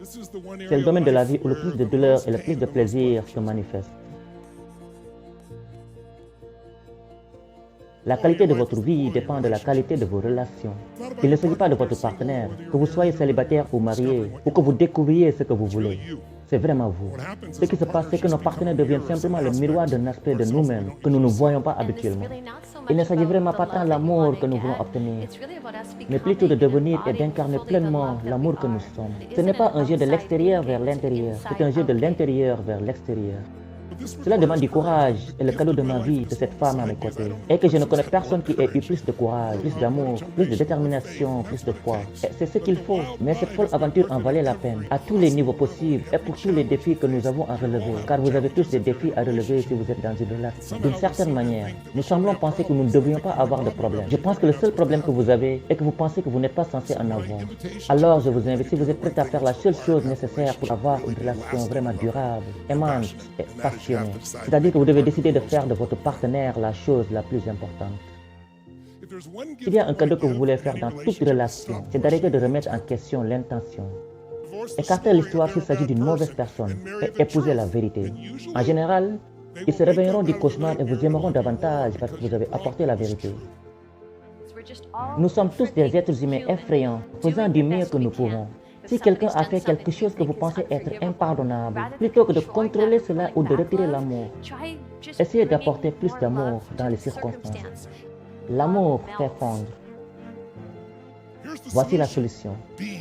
C'est le domaine de la vie où le plus de douleur et le plus de plaisir se manifestent. La qualité de votre vie dépend de la qualité de vos relations. Il ne s'agit pas de votre partenaire, que vous soyez célibataire ou marié, ou que vous découvriez ce que vous voulez. C'est vraiment vous. Ce qui se passe, c'est que nos partenaires deviennent simplement le miroir d'un aspect de nous-mêmes que nous ne voyons pas habituellement. Il ne s'agit vraiment pas tant de l'amour que nous voulons obtenir, mais plutôt de devenir et d'incarner pleinement l'amour que nous sommes. Ce n'est pas un jeu de l'extérieur vers l'intérieur, c'est un jeu de l'intérieur vers l'extérieur. Cela demande du courage et le cadeau de ma vie de cette femme à mes côtés. Et que je ne connais personne qui ait eu plus de courage, plus d'amour, plus de détermination, plus de foi. C'est ce qu'il faut. Mais cette folle aventure en valait la peine, à tous les niveaux possibles et pour tous les défis que nous avons à relever. Car vous avez tous des défis à relever si vous êtes dans une relation. D'une certaine manière, nous semblons penser que nous ne devrions pas avoir de problème. Je pense que le seul problème que vous avez est que vous pensez que vous n'êtes pas censé en avoir. Alors je vous invite, si vous êtes prêt à faire la seule chose nécessaire pour avoir une relation vraiment durable, aimante et passionnée. C'est-à-dire que vous devez décider de faire de votre partenaire la chose la plus importante. Il y a un cadeau que vous voulez faire dans toute relation, c'est d'arrêter de remettre en question l'intention. Écarter l'histoire s'il s'agit d'une mauvaise personne et épouser la vérité. En général, ils se réveilleront du cauchemar et vous aimeront davantage parce que vous avez apporté la vérité. Nous sommes tous des êtres humains effrayants, faisant du mieux que nous pouvons. Si quelqu'un a fait quelque chose que vous pensez être impardonnable, plutôt que de contrôler cela ou de retirer l'amour, essayez d'apporter plus d'amour dans les circonstances. L'amour fait fondre. Voici la solution.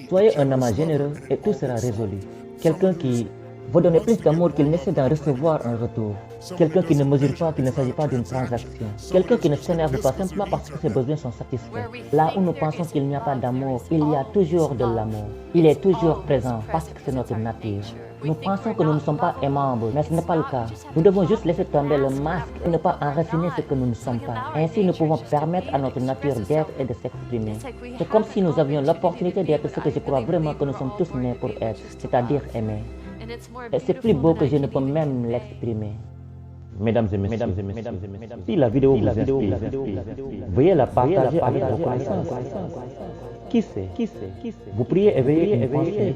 Soyez un amant généreux et tout sera résolu. Quelqu'un qui vous donne plus d'amour qu'il n'essaie d'en recevoir un retour. Quelqu'un qui ne mesure pas qu'il ne s'agit pas d'une transaction. Quelqu'un qui ne s'énerve pas simplement parce que ses besoins sont satisfaits. Là où nous pensons qu'il n'y a pas d'amour, il y a toujours de l'amour. Il est toujours présent parce que c'est notre nature. Nous pensons que nous ne sommes pas aimables, mais ce n'est pas le cas. Nous devons juste laisser tomber le masque et ne pas enraciner ce que nous ne sommes pas. Ainsi, nous pouvons permettre à notre nature d'être et de s'exprimer. C'est comme si nous avions l'opportunité d'être ce que je crois vraiment que nous sommes tous nés pour être, c'est-à-dire aimer. Et c'est plus beau que je ne peux même l'exprimer. Mesdames et messieurs, si la vidéo vous inspire, veuillez la partager avec vos connaissances. Qui sait, vous pourriez éveiller une pensée,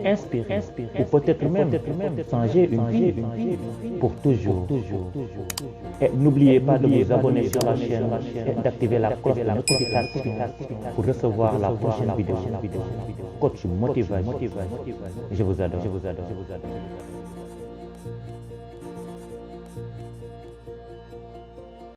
inspirer, ou peut-être même changer une vie pour toujours. Et n'oubliez pas de vous abonner sur la chaîne et d'activer la cloche de notification pour recevoir la prochaine vidéo. Coach motivation. Je vous adore.